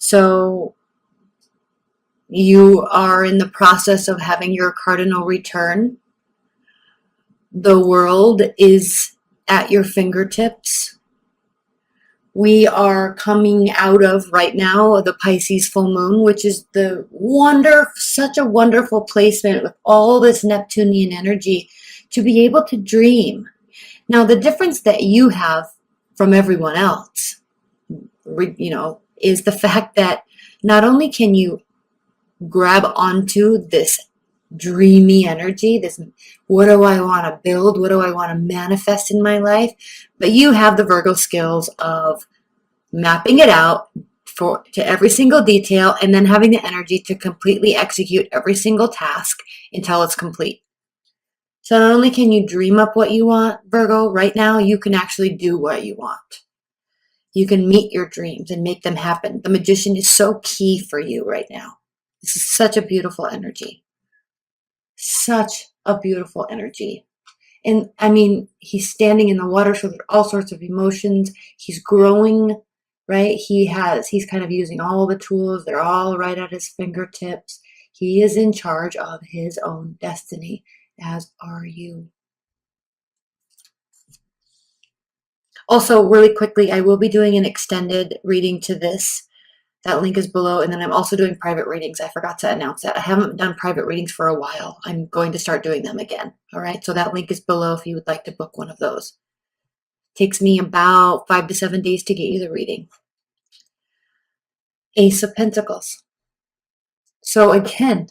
So you are in the process of having your cardinal return. The world is at your fingertips. We are coming out of right now the Pisces full moon, which is such a wonderful placement with all this Neptunian energy to be able to dream. Now, the difference that you have from everyone else, is the fact that not only can you grab onto this dreamy energy, this what do I want to build, what do I want to manifest in my life, but you have the Virgo skills of mapping it out to every single detail and then having the energy to completely execute every single task until it's complete. So not only can you dream up what you want, Virgo, right now you can actually do what you want. You can meet your dreams and make them happen. The magician is so key for you right now. This is such a beautiful energy. Such a beautiful energy. And I mean, he's standing in the water, so there's all sorts of emotions. He's growing, right? He's kind of using all the tools. They're all right at his fingertips. He is in charge of his own destiny, as are you. Also, really quickly, I will be doing an extended reading to this. That link is below. And then I'm also doing private readings. I forgot to announce that. I haven't done private readings for a while. I'm going to start doing them again. All right. So that link is below if you would like to book one of those. Takes me about 5 to 7 days to get you the reading. Ace of Pentacles. So again,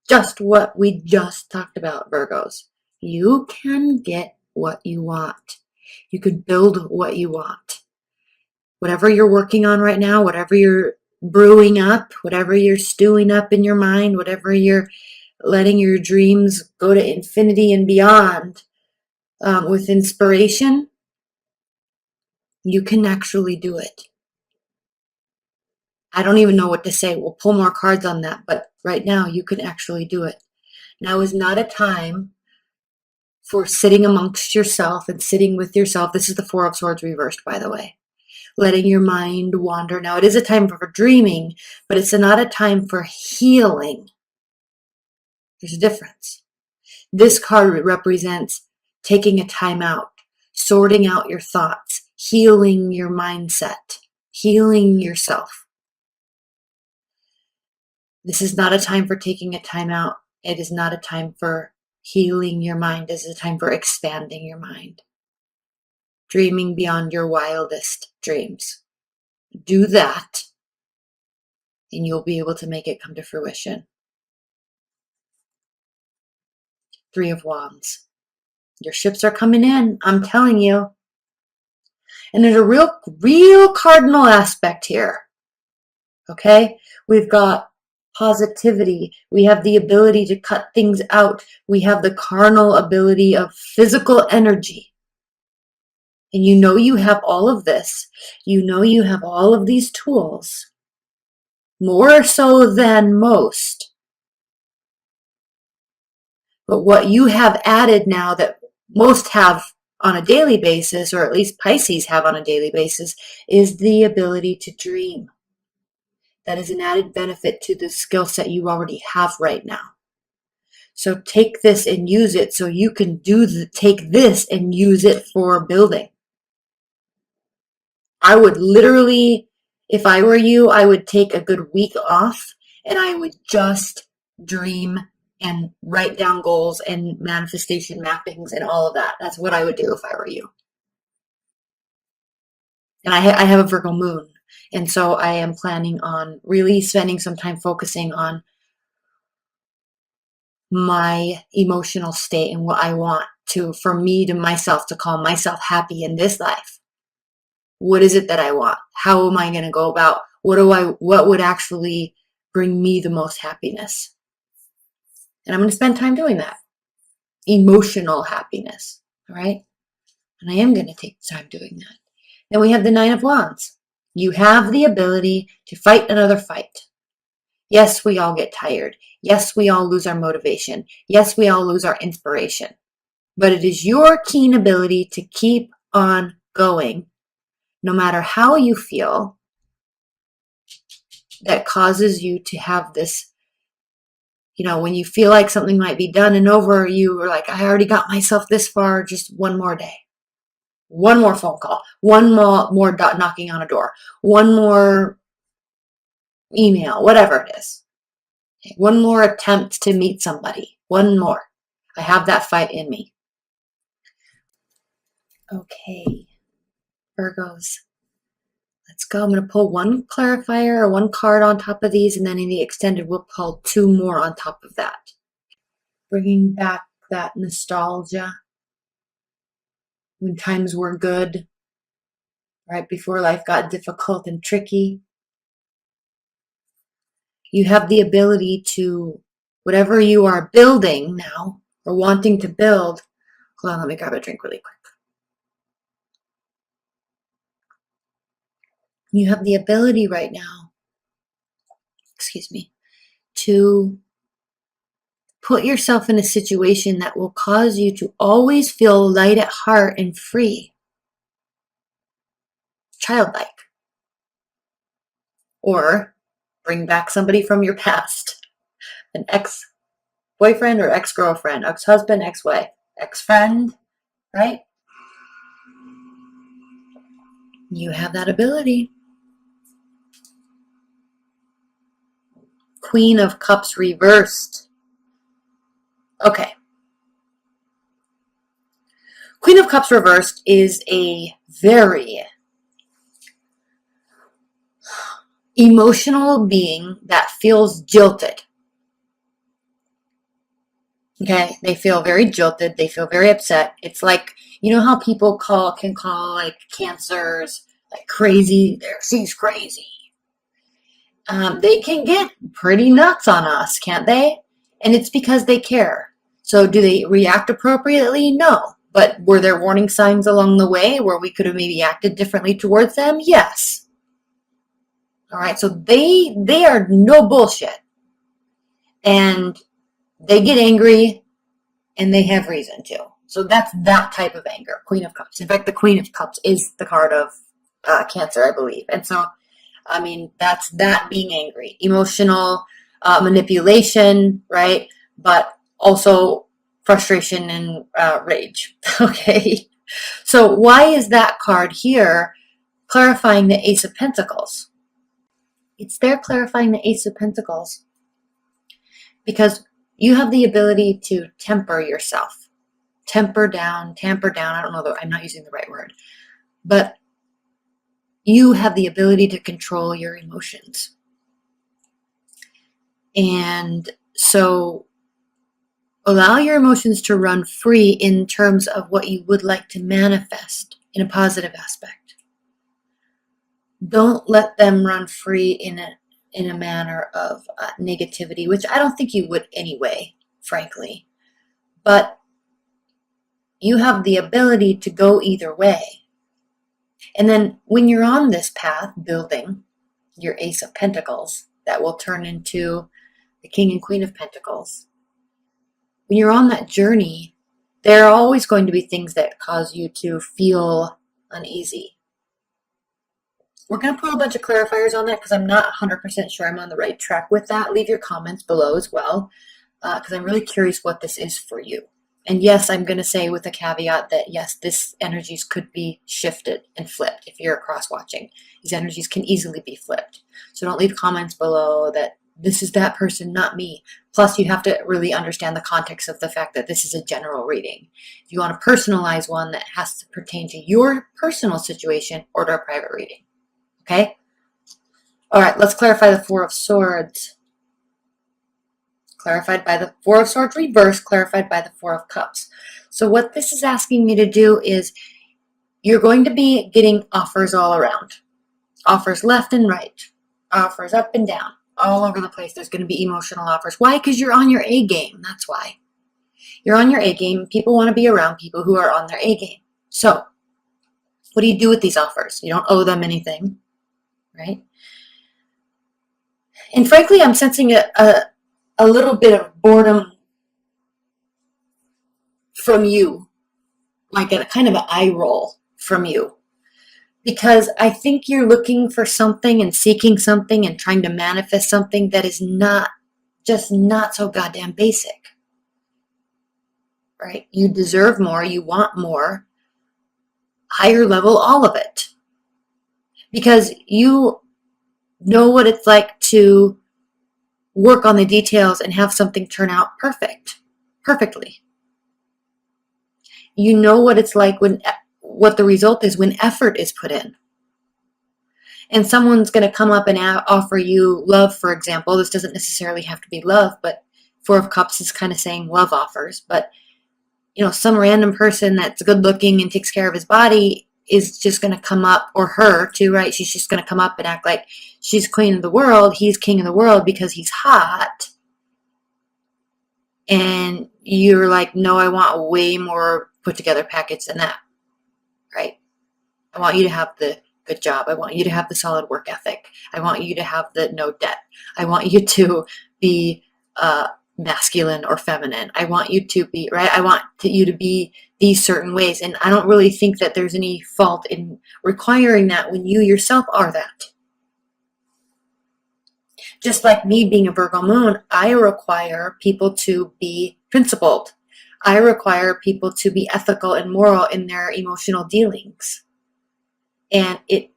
just what we just talked about, Virgos. You can get what you want. You can build what you want. Whatever you're working on right now, whatever you're brewing up, whatever you're stewing up in your mind, whatever you're letting your dreams go to infinity and beyond with inspiration, you can actually do it. I don't even know what to say. We'll pull more cards on that, but right now you can actually do it. Now is not a time for sitting amongst yourself and sitting with yourself. This is the Four of Swords reversed, by the way. Letting your mind wander. Now, it is a time for dreaming, but it's not a time for healing. There's a difference. This card represents taking a time out, sorting out your thoughts, healing your mindset, healing yourself. This is not a time for taking a time out. It is not a time for healing your mind. This is a time for expanding your mind. Dreaming beyond your wildest dreams. Do that, and you'll be able to make it come to fruition. Three of Wands. Your ships are coming in, I'm telling you. And there's a real cardinal aspect here. Okay? We've got positivity. We have the ability to cut things out. We have the carnal ability of physical energy. And you know you have all of this. You know you have all of these tools. More so than most. But what you have added now that most have on a daily basis, or at least Pisces have on a daily basis, is the ability to dream. That is an added benefit to the skill set you already have right now. So take this and use it so you can take this and use it for building. I would literally, if I were you, I would take a good week off and I would just dream and write down goals and manifestation mappings and all of that. That's what I would do if I were you. And I have a Virgo moon. And so I am planning on really spending some time focusing on my emotional state and what I want for me to myself to call myself happy in this life. What is it that I want? How am I going to go about? What would actually bring me the most happiness? And I'm going to spend time doing that. Emotional happiness. All right. And I am going to take time doing that. Then we have the Nine of Wands. You have the ability to fight another fight. Yes, we all get tired. Yes, we all lose our motivation. Yes, we all lose our inspiration. But it is your keen ability to keep on going, no matter how you feel, that causes you to have this, when you feel like something might be done and over, you are like, I already got myself this far, just one more day. One more phone call, one more knocking on a door, one more email, whatever it is. One more attempt to meet somebody, one more. I have that fight in me. Okay, Virgos, let's go. I'm going to pull one clarifier or one card on top of these, and then in the extended, we'll pull two more on top of that. Bringing back that nostalgia when times were good, right before life got difficult and tricky. You have the ability to, whatever you are building now or wanting to build, hold on, let me grab a drink really quick. You have the ability right now, to put yourself in a situation that will cause you to always feel light at heart and free, childlike. Or bring back somebody from your past, an ex-boyfriend or ex-girlfriend, ex-husband, ex-wife, ex-friend, right? You have that ability. Queen of Cups reversed. Okay. Queen of Cups reversed is a very emotional being that feels jilted. Okay, they feel very jilted. They feel very upset. It's like, you know how people can call like cancers like crazy. She's crazy. They can get pretty nuts on us, can't they? And it's because they care. So do they react appropriately? No. But were there warning signs along the way where we could have maybe acted differently towards them? Yes. All right. So they are no bullshit. And they get angry and they have reason to. So that's that type of anger, Queen of Cups. In fact, the Queen of Cups is the card of Cancer, I believe. And so, I mean, that's that being angry, emotional manipulation, right? But also frustration and rage. Okay. So why is that card here clarifying the Ace of Pentacles? It's there clarifying the Ace of Pentacles because you have the ability to temper yourself. Tamper down. I don't know, I'm not using the right word. But you have the ability to control your emotions. And so allow your emotions to run free in terms of what you would like to manifest in a positive aspect. Don't let them run free in a manner of negativity, which I don't think you would anyway, frankly. But you have the ability to go either way. And then when you're on this path, building your Ace of Pentacles, that will turn into the King and Queen of Pentacles. When you're on that journey, there are always going to be things that cause you to feel uneasy. We're going to put a bunch of clarifiers on that because I'm not 100% sure I'm on the right track with that. Leave your comments below as well because I'm really curious what this is for you. And yes, I'm going to say with a caveat that yes, this energies could be shifted and flipped if you're cross-watching. These energies can easily be flipped. So don't leave comments below that this is that person, not me. Plus, you have to really understand the context of the fact that this is a general reading. If you want to personalize one that has to pertain to your personal situation, order a private reading. Okay? All right, let's clarify the Four of Swords. Clarified by the Four of Swords reverse, clarified by the Four of Cups. So what this is asking me to do is you're going to be getting offers all around. Offers left and right. Offers up and down. All over the place. There's going to be emotional offers. Why? Because you're on your A game. That's why. You're on your A game. People want to be around people who are on their A game. So what do you do with these offers? You don't owe them anything, right? And frankly, I'm sensing a little bit of boredom from you, like a kind of an eye roll from you. Because I think you're looking for something and seeking something and trying to manifest something that is not so goddamn basic, right? You deserve more, you want more, higher level, all of it. Because you know what it's like to work on the details and have something turn out perfectly. You know what it's like what the result is when effort is put in. And someone's going to come up and offer you love, for example. This doesn't necessarily have to be love, but Four of Cups is kind of saying love offers. But, some random person that's good looking and takes care of his body is just going to come up, or her too, right? She's just going to come up and act like she's queen of the world. He's king of the world because he's hot. And you're like, no, I want a way more put together package than that, right? I want you to have the good job. I want you to have the solid work ethic. I want you to have the no debt. I want you to be masculine or feminine. I want you to be, right? I want you to be these certain ways. And I don't really think that there's any fault in requiring that when you yourself are that. Just like me being a Virgo moon, I require people to be principled. I require people to be ethical and moral in their emotional dealings. And it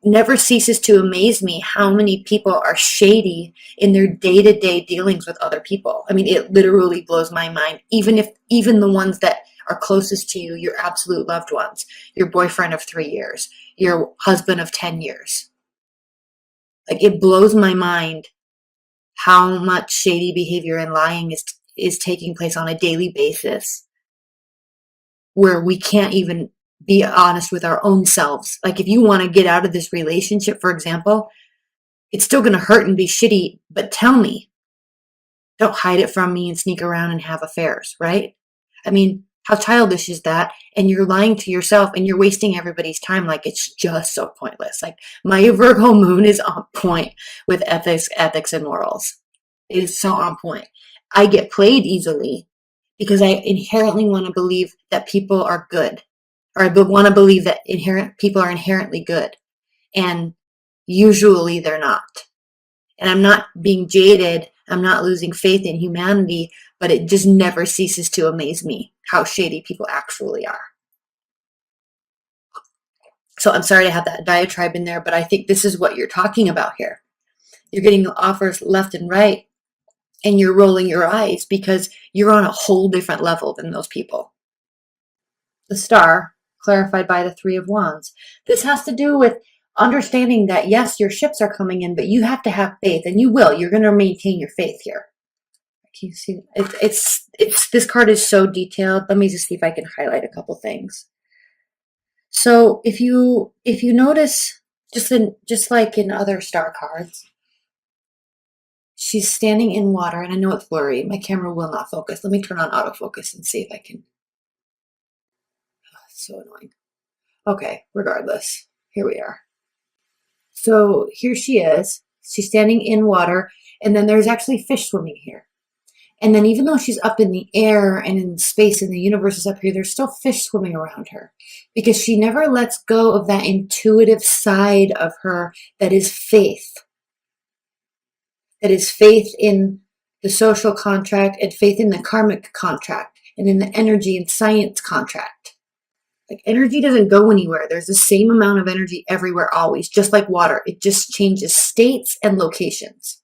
never ceases to amaze me how many people are shady in their day-to-day dealings with other people. I mean, it literally blows my mind. Even the ones that are closest to you, your absolute loved ones, your boyfriend of 3 years, your husband of 10 years. Like, it blows my mind how much shady behavior and lying is taking place on a daily basis, where we can't even be honest with our own selves. Like, if you want to get out of this relationship, for example, it's still going to hurt and be shitty, but tell me. Don't hide it from me and sneak around and have affairs, right? I mean, how childish is that? And you're lying to yourself and you're wasting everybody's time. Like, it's just so pointless. Like, my Virgo moon is on point with ethics and morals. It is so on point. I get played easily because I inherently want to believe that people are good, or I want to believe that people are inherently good. And usually they're not. And I'm not being jaded. I'm not losing faith in humanity, but it just never ceases to amaze me how shady people actually are. So I'm sorry to have that diatribe in there, but I think this is what you're talking about here. You're getting offers left and right, and you're rolling your eyes because you're on a whole different level than those people. The Star, clarified by the Three of Wands. This has to do with understanding that, yes, your ships are coming in, but you have to have faith, and you will. You're going to maintain your faith here. Can you see? It's this card is so detailed. Let me just see if I can highlight a couple things. So if you notice, just like in other star cards, she's standing in water, and I know it's blurry. My camera will not focus. Let me turn on autofocus and see if I can. Oh, it's so annoying. Okay, regardless, here we are. So here she is. She's standing in water, and then there's actually fish swimming here. And then even though she's up in the air and in space and the universe is up here, there's still fish swimming around her because she never lets go of that intuitive side of her that is faith. That is faith in the social contract and faith in the karmic contract and in the energy and science contract. Like, energy doesn't go anywhere. There's the same amount of energy everywhere always, just like water. It just changes states and locations.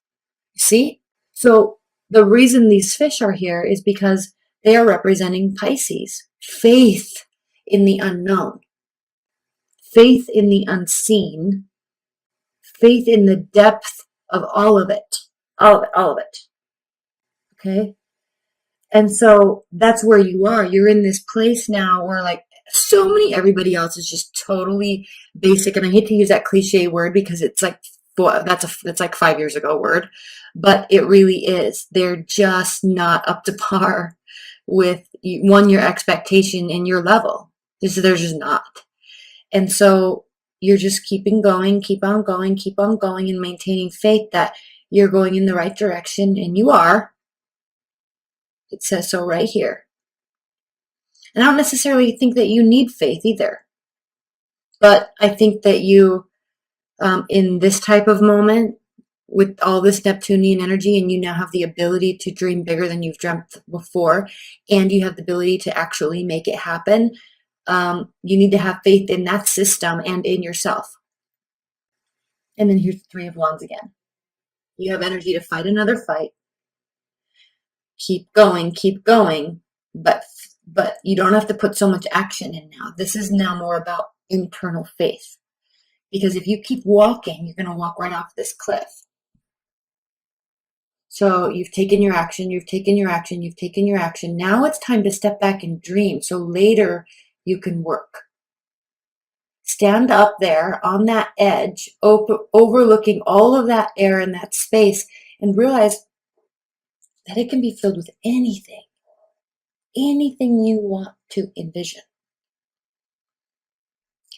You see? So the reason these fish are here is because they are representing Pisces. Faith in the unknown. Faith in the unseen. Faith in the depth of all of it. All of it. Okay? And so that's where you are. You're in this place now where, like, everybody else is just totally basic. And I hate to use that cliche word because it's like, that's like 5 years ago word, but it really is. They're just not up to par with your expectation and your level. They're just not. And so you're just keep on going, and maintaining faith that you're going in the right direction, and you are. It says so right here. And I don't necessarily think that you need faith either. But I think that you, in this type of moment, with all this Neptunian energy, and you now have the ability to dream bigger than you've dreamt before, and you have the ability to actually make it happen, you need to have faith in that system and in yourself. And then here's the Three of Wands again. You have energy to fight another fight, keep going, but you don't have to put so much action in now. This is now more about internal faith. Because if you keep walking, you're going to walk right off this cliff. So you've taken your action, you've taken your action, you've taken your action. Now it's time to step back and dream. So later you can work. Stand up there on that edge, overlooking all of that air and that space, and realize that it can be filled with anything you want to envision.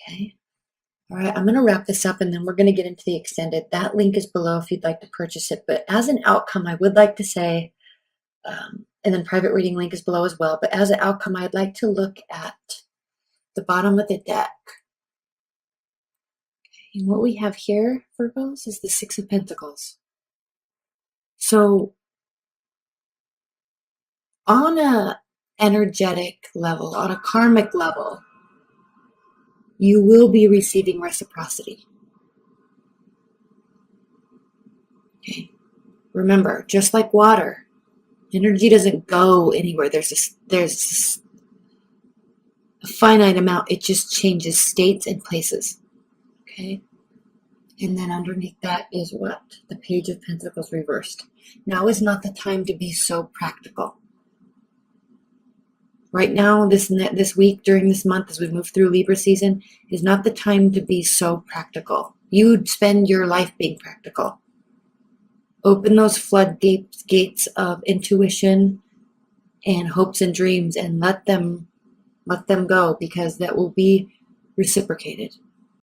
Okay. All right, I'm going to wrap this up and then we're going to get into the extended. That link is below if you'd like to purchase it. But as an outcome, I would like to say, and then private reading link is below as well. But as an outcome, I'd like to look at the bottom of the deck. And what we have here, Virgos, is the Six of Pentacles. So on a energetic level, on a karmic level, you will be receiving reciprocity. Okay. Remember, just like water, energy doesn't go anywhere. There's a finite amount. It just changes states and places. Okay. And then underneath that is what? The Page of Pentacles reversed. Now is not the time to be so practical. Right now, this week, during this month, as we move through Libra season, is not the time to be so practical. You spend your life being practical. Open those floodgates of intuition and hopes and dreams and let them go, because that will be reciprocated.